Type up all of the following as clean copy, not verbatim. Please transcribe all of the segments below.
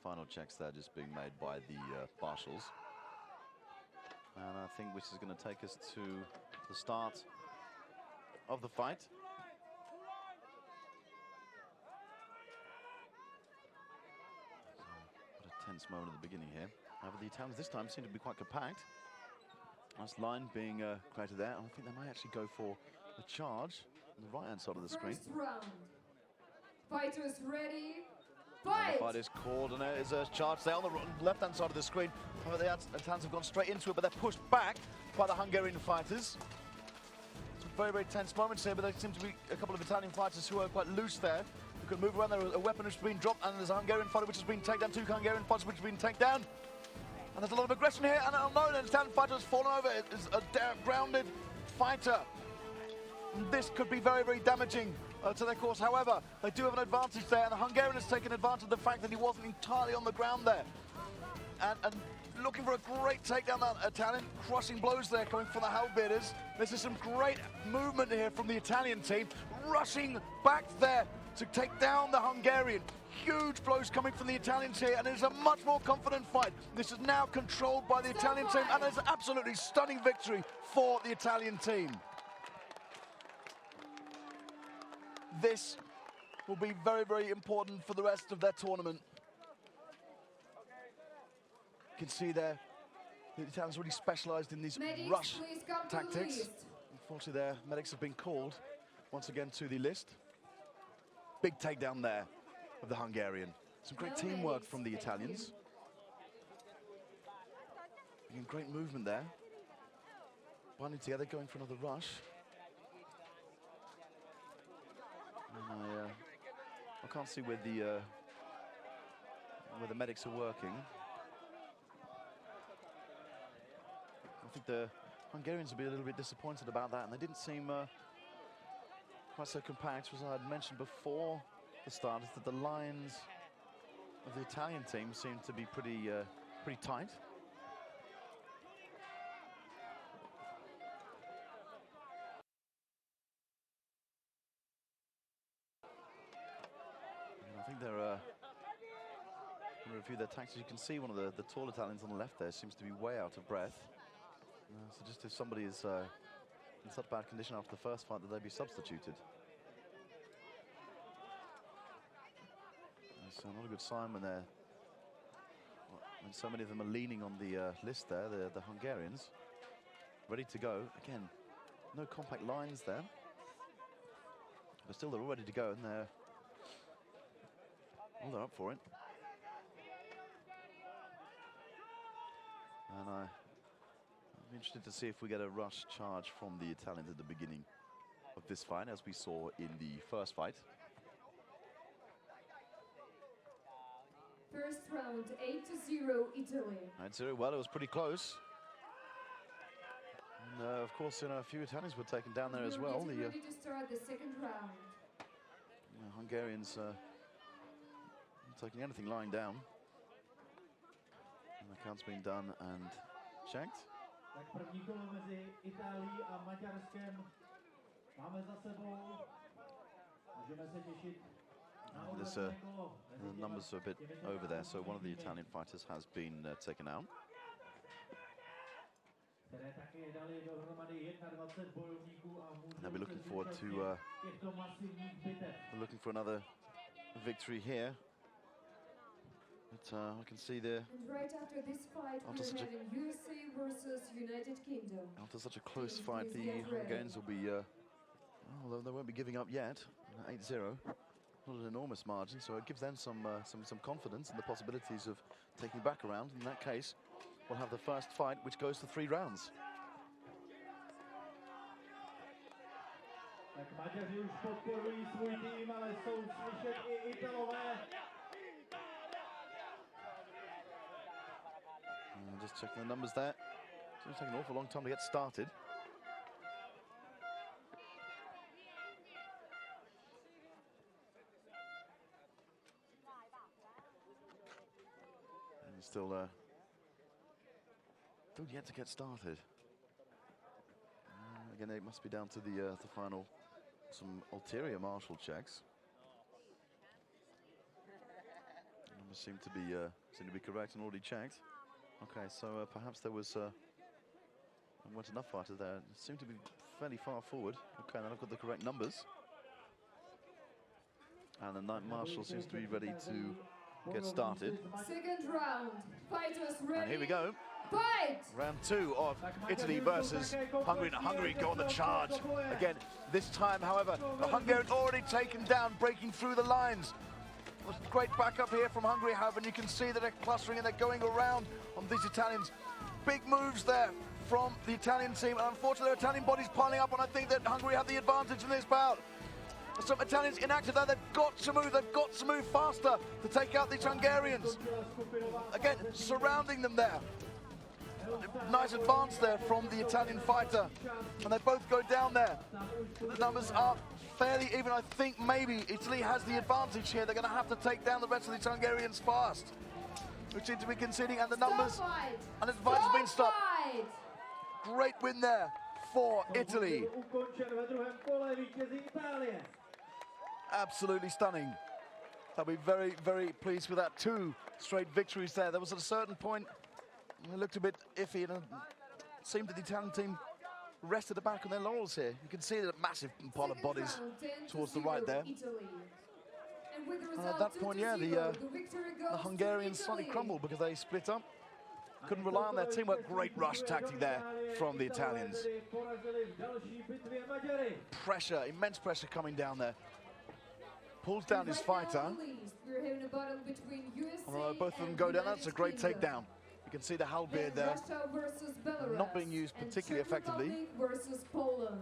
final checks there just being made by the marshals. And I think which is going to take us to the start of the fight. What a tense moment at the beginning here. However, the Italians this time seem to be quite compact. Nice line being created there. I think they might actually go for a charge on the right-hand side of the screen. First round. Fighters ready. And Fight! the fight is called, and there is a charge there on the left-hand side of the screen. However, the Italians have gone straight into it, but they're pushed back by the Hungarian fighters. Some very, very tense moments here, but there seem to be a couple of Italian fighters who are quite loose there. Who can move around. There's a weapon which has been dropped, and there's a Hungarian fighter which has been taken down. Two Hungarian fighters which have been taken down. And there's a lot of aggression here, and unknown, an Italian fighter has fallen over. It is a grounded fighter. And this could be very, very damaging to their course. However, they do have an advantage there, and the Hungarian has taken advantage of the fact that he wasn't entirely on the ground there. And looking for a great takedown, that Italian, crushing blows there coming from the halberdiers. This is some great movement here from the Italian team, rushing back there to take down the Hungarian. Huge blows coming from the Italians here, and it is a much more confident fight. This is now controlled by the Italian team, and it's an absolutely stunning victory for the Italian team. This will be very, very important for the rest of their tournament. You can see there, the Italians really specialised in these rush tactics. Unfortunately, their medics have been called once again to the list. Big takedown there of the Hungarian. Some great teamwork from the Italians. Again, great movement there. Binding together, going for another rush. And I can't see where the medics are working. I think the Hungarians will be a little bit disappointed about that, and they didn't seem quite so compact. As I had mentioned before the start, is that the lines of the Italian team seem to be pretty tight. And I think they're going to review their tactics. You can see one of the tall Italians on the left there seems to be way out of breath. So just if somebody is in such bad condition after the first fight, that they be substituted. So not a good sign when so many of them are leaning on the list there, the Hungarians. Ready to go. Again, no compact lines there. But still they're all ready to go, and they're up for it. And I'm interested to see if we get a rush charge from the Italians at the beginning of this fight, as we saw in the first fight. First round, 8-0 Italy. 8-0, well, it was pretty close. And of course, a few Italians were taken down there as well. Ready to start the second round. Hungarians not taking anything lying down. And the count's been done and checked. První kolo mezi Itálií a Maďarskem máme za sebou. Můžeme se těšit. The numbers are a bit over there, so one of the Italian fighters has been taken out. And they'll be looking forward to looking for another victory here. But I can see there. And right after this fight, we're having USA versus United Kingdom. After such a close fight, the Hungarians will be, although they won't be giving up yet. 8-0. Not an enormous margin, so it gives them some confidence in the possibilities of taking back a round. In that case, we'll have the first fight, which goes to 3 rounds. Just checking the numbers there. It's going to take an awful long time to get started. Still yet to get started. Again, it must be down to the final, some ulterior martial checks. Number seem to be correct and already checked. Okay, so perhaps there was weren't enough fighters there. It seemed to be fairly far forward. Okay, then I've got the correct numbers. And the night marshal seems to be ready to get started. Second round, fighters ready. And here we go. Fight! Round 2 of Italy versus Hungary. Now Hungary go on the charge. Again, this time, however, the Hungarians already taken down, breaking through the lines. Great backup here from Hungary, however, and you can see that they're clustering and they're going around on these Italians. Big moves there from the Italian team. And unfortunately, the Italian body's piling up, and I think that Hungary have the advantage in this bout. Some Italians inactive there. They've got to move faster to take out these Hungarians. Again, surrounding them there. Nice advance there from the Italian fighter, and they both go down there. The numbers are fairly even. I think maybe Italy has the advantage here. They're going to have to take down the rest of these Hungarians fast, which seem to be conceding, and the numbers, and the fight has been stopped. Great win there for Italy. Absolutely stunning. They'll be very, very pleased with that. 2 straight victories there. There was at a certain point it looked a bit iffy, and it seemed that the Italian team rested back on their laurels here. You can see the massive pile of bodies towards the right there. And at that point, yeah, the Hungarians slightly crumbled because they split up. Couldn't rely on their teamwork. Great rush tactic there from the Italians. Pressure, immense pressure coming down there. Pulls down his fighter. Although both of them go down, that's a great takedown. You can see the halberd there not being used particularly effectively. Versus Poland.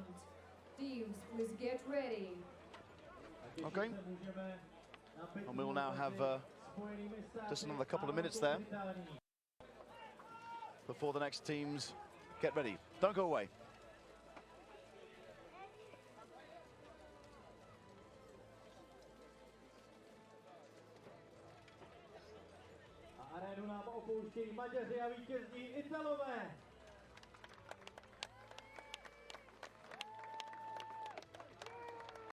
Teams, please get ready. Okay. And we will now have just another couple of minutes there before the next teams get ready. Don't go away. Arénu nám opouštějí Maďaři a vítězní Italové.